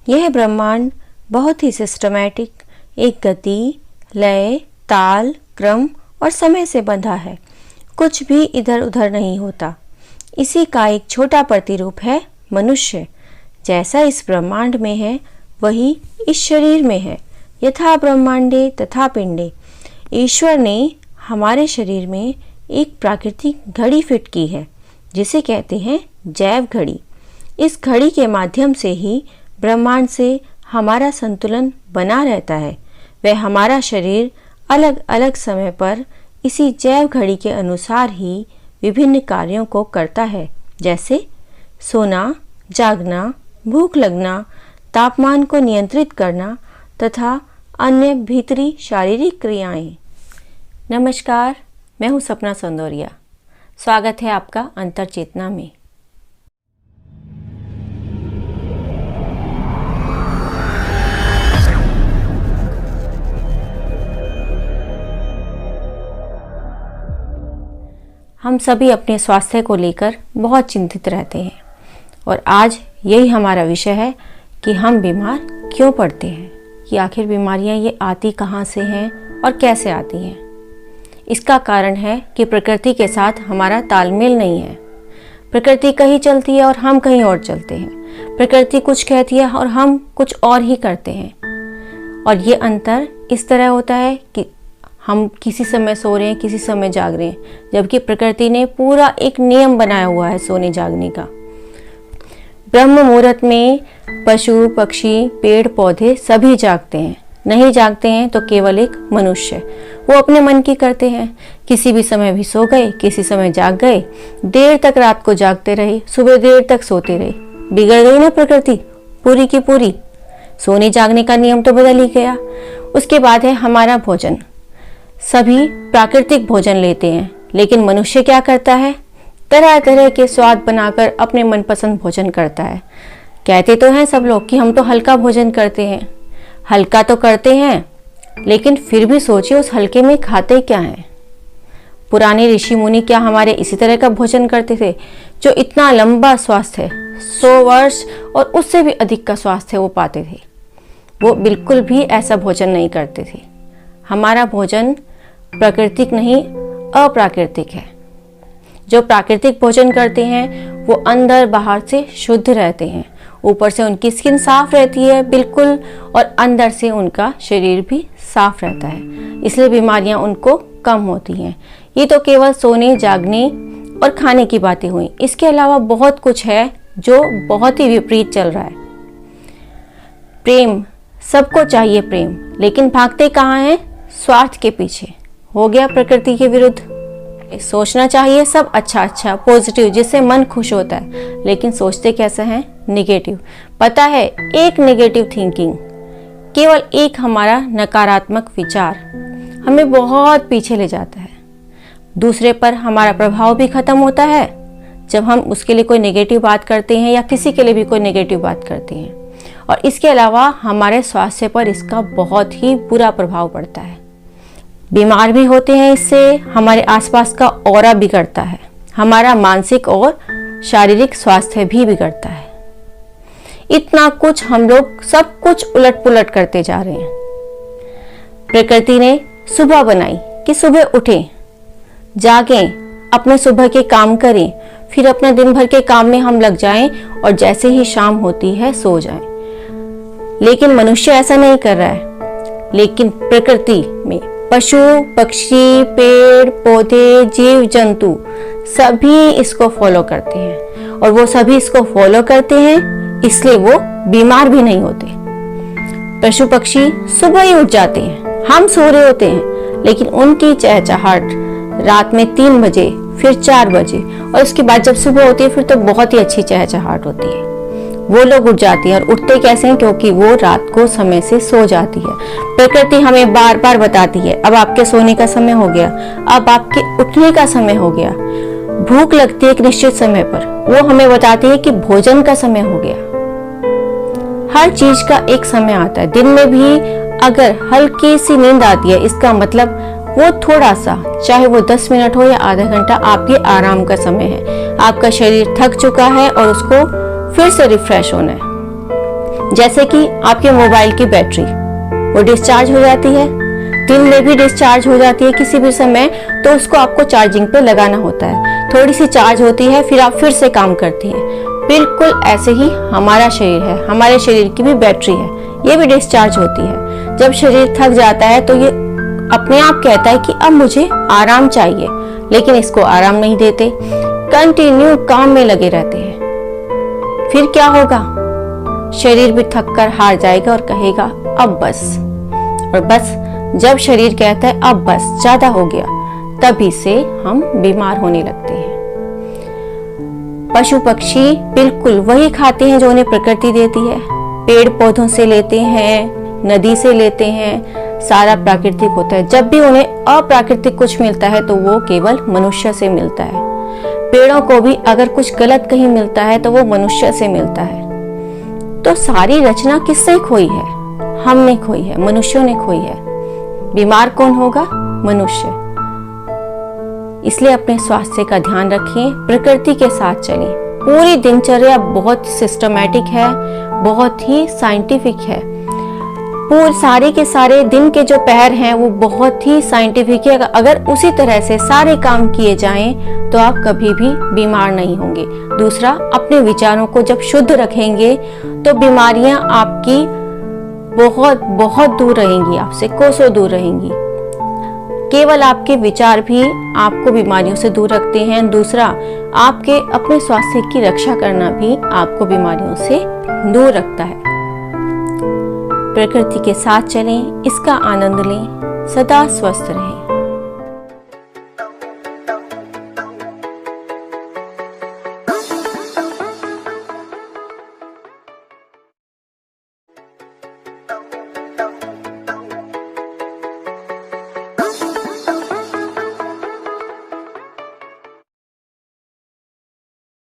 यह ब्रह्मांड बहुत ही सिस्टमैटिक, एक गति, लय, ताल, क्रम और समय से बंधा है। कुछ भी इधर उधर नहीं होता। इसी का एक छोटा प्रतिरूप है मनुष्य। जैसा इस ब्रह्मांड में है वही इस शरीर में है। यथा ब्रह्मांडे तथा पिंडे। ईश्वर ने हमारे शरीर में एक प्राकृतिक घड़ी फिट की है जिसे कहते हैं जैव घड़ी। इस घड़ी के माध्यम से ही ब्रह्मांड से हमारा संतुलन बना रहता है। वह हमारा शरीर अलग अलग समय पर इसी जैव घड़ी के अनुसार ही विभिन्न कार्यों को करता है, जैसे सोना, जागना, भूख लगना, तापमान को नियंत्रित करना तथा अन्य भीतरी शारीरिक क्रियाएं। नमस्कार, मैं हूं सपना संदोरिया। स्वागत है आपका अंतर चेतना में। हम सभी अपने स्वास्थ्य को लेकर बहुत चिंतित रहते हैं और आज यही हमारा विषय है कि हम बीमार क्यों पड़ते हैं, कि आखिर बीमारियां ये आती कहाँ से हैं और कैसे आती हैं। इसका कारण है कि प्रकृति के साथ हमारा तालमेल नहीं है। प्रकृति कहीं चलती है और हम कहीं और चलते हैं। प्रकृति कुछ कहती है और हम कुछ और ही करते हैं। और ये अंतर इस तरह होता है कि हम किसी समय सो रहे हैं, किसी समय जाग रहे हैं, जबकि प्रकृति ने पूरा एक नियम बनाया हुआ है सोने जागने का। ब्रह्म मुहूर्त में पशु, पक्षी, पेड़ पौधे सभी जागते हैं। नहीं जागते हैं तो केवल एक मनुष्य, वो अपने मन की करते हैं। किसी भी समय भी सो गए, किसी समय जाग गए, देर तक रात को जागते रहे, सुबह देर तक सोते रहे। बिगड़ गई ना प्रकृति पूरी की पूरी। सोने जागने का नियम तो बदल ही गया। उसके बाद है हमारा भोजन। सभी प्राकृतिक भोजन लेते हैं, लेकिन मनुष्य क्या करता है? तरह तरह के स्वाद बनाकर अपने मनपसंद भोजन करता है। कहते तो हैं सब लोग कि हम तो हल्का भोजन करते हैं। हल्का तो करते हैं, लेकिन फिर भी सोचिए उस हल्के में खाते क्या हैं। पुराने ऋषि मुनि क्या हमारे इसी तरह का भोजन करते थे? जो इतना लंबा स्वास्थ्य, 100 वर्ष और उससे भी अधिक का स्वास्थ्य वो पाते थे, वो बिल्कुल भी ऐसा भोजन नहीं करते थे। हमारा भोजन प्राकृतिक नहीं, अप्राकृतिक है। जो प्राकृतिक भोजन करते हैं वो अंदर बाहर से शुद्ध रहते हैं। ऊपर से उनकी स्किन साफ रहती है बिल्कुल, और अंदर से उनका शरीर भी साफ रहता है। इसलिए बीमारियां उनको कम होती हैं। ये तो केवल सोने, जागने और खाने की बातें हुई। इसके अलावा बहुत कुछ है जो बहुत ही विपरीत चल रहा है। प्रेम, सबको चाहिए प्रेम, लेकिन भागते कहाँ हैं? स्वार्थ के पीछे। हो गया प्रकृति के विरुद्ध। सोचना चाहिए सब अच्छा अच्छा, पॉजिटिव, जिससे मन खुश होता है, लेकिन सोचते कैसे हैं? निगेटिव। पता है, एक नेगेटिव थिंकिंग, केवल एक हमारा नकारात्मक विचार हमें बहुत पीछे ले जाता है। दूसरे पर हमारा प्रभाव भी खत्म होता है जब हम उसके लिए कोई नेगेटिव बात करते हैं या किसी के लिए भी कोई नेगेटिव बात करते हैं। और इसके अलावा हमारे स्वास्थ्य पर इसका बहुत ही बुरा प्रभाव पड़ता है। बीमार भी होते हैं इससे। हमारे आसपास का ऑरा बिगड़ता है। हमारा मानसिक और शारीरिक स्वास्थ्य भी बिगड़ता है। इतना कुछ हम लोग सब कुछ उलट पुलट करते जा रहे हैं। प्रकृति ने सुबह बनाई कि सुबह उठें, जागें, अपने सुबह के काम करें, फिर अपने दिन भर के काम में हम लग जाएं और जैसे ही शाम होती है सो जाएं। लेकिन मनुष्य ऐसा नहीं कर रहा है। लेकिन प्रकृति में पशु, पक्षी, पेड़ पौधे, जीव जंतु सभी इसको फॉलो करते हैं, और वो सभी इसको फॉलो करते हैं इसलिए वो बीमार भी नहीं होते। पशु पक्षी सुबह ही उठ जाते हैं, हम सो रहे होते हैं, लेकिन उनकी चहचहाट रात में 3 बजे, फिर 4 बजे, और उसके बाद जब सुबह होती है फिर तो बहुत ही अच्छी चहचहाट होती है। वो लोग उठ जाती हैं, और उठते कैसे हैं? क्योंकि वो रात को समय से सो जाती है। प्रकृति हमें बार बार बताती है, अब आपके सोने का समय हो गया, अब आपके उठने का समय हो गया। भूख लगती है एक निश्चित समय पर, वो हमें बताती है कि भोजन का समय हो गया। हर चीज का एक समय आता है। दिन में भी अगर हल्की सी नींद आती है, इसका मतलब वो थोड़ा सा, चाहे वो 10 मिनट हो या आधा घंटा, आपके आराम का समय है। आपका शरीर थक चुका है और उसको फिर से रिफ्रेश होना है। जैसे कि आपके मोबाइल की बैटरी, वो डिस्चार्ज हो जाती है, दिन में भी डिस्चार्ज हो जाती है किसी भी समय, तो उसको आपको चार्जिंग पे लगाना होता है। थोड़ी सी चार्ज होती है, फिर आप फिर से काम करती हैं। बिल्कुल ऐसे ही हमारा शरीर है, हमारे शरीर की भी बैटरी है, ये भी डिस्चार्ज होती है। जब शरीर थक जाता है तो ये अपने आप कहता है कि अब मुझे आराम चाहिए, लेकिन इसको आराम नहीं देते, कंटिन्यू काम में लगे रहते हैं। फिर क्या होगा? शरीर भी थक कर हार जाएगा और कहेगा अब बस। और बस जब शरीर कहता है अब बस, ज्यादा हो गया, तभी से हम बीमार होने लगते हैं। पशु पक्षी बिल्कुल वही खाते हैं जो उन्हें प्रकृति देती है। पेड़ पौधों से लेते हैं, नदी से लेते हैं, सारा प्राकृतिक होता है। जब भी उन्हें अप्राकृतिक कुछ मिलता है तो वो केवल मनुष्य से मिलता है। पेड़ों को भी अगर कुछ गलत कहीं मिलता है तो वो मनुष्य से मिलता है। तो सारी रचना किससे खोई है? हमने खोई है, मनुष्यों ने खोई है। बीमार कौन होगा? मनुष्य। इसलिए अपने स्वास्थ्य का ध्यान रखें, प्रकृति के साथ चलें। पूरी दिनचर्या बहुत सिस्टमैटिक है, बहुत ही साइंटिफिक है। पूरे सारे के सारे दिन के जो पहर हैं वो बहुत ही साइंटिफिक है। अगर उसी तरह से सारे काम किए जाएं तो आप कभी भी बीमार नहीं होंगे। दूसरा, अपने विचारों को जब शुद्ध रखेंगे तो बीमारियां आपकी बहुत बहुत दूर रहेंगी, आपसे कोसों दूर रहेंगी। केवल आपके विचार भी आपको बीमारियों से दूर रखते हैं। दूसरा, आपके अपने स्वास्थ्य की रक्षा करना भी आपको बीमारियों से दूर रखता है। प्रकृति के साथ चलें, इसका आनंद लें, सदा स्वस्थ रहें।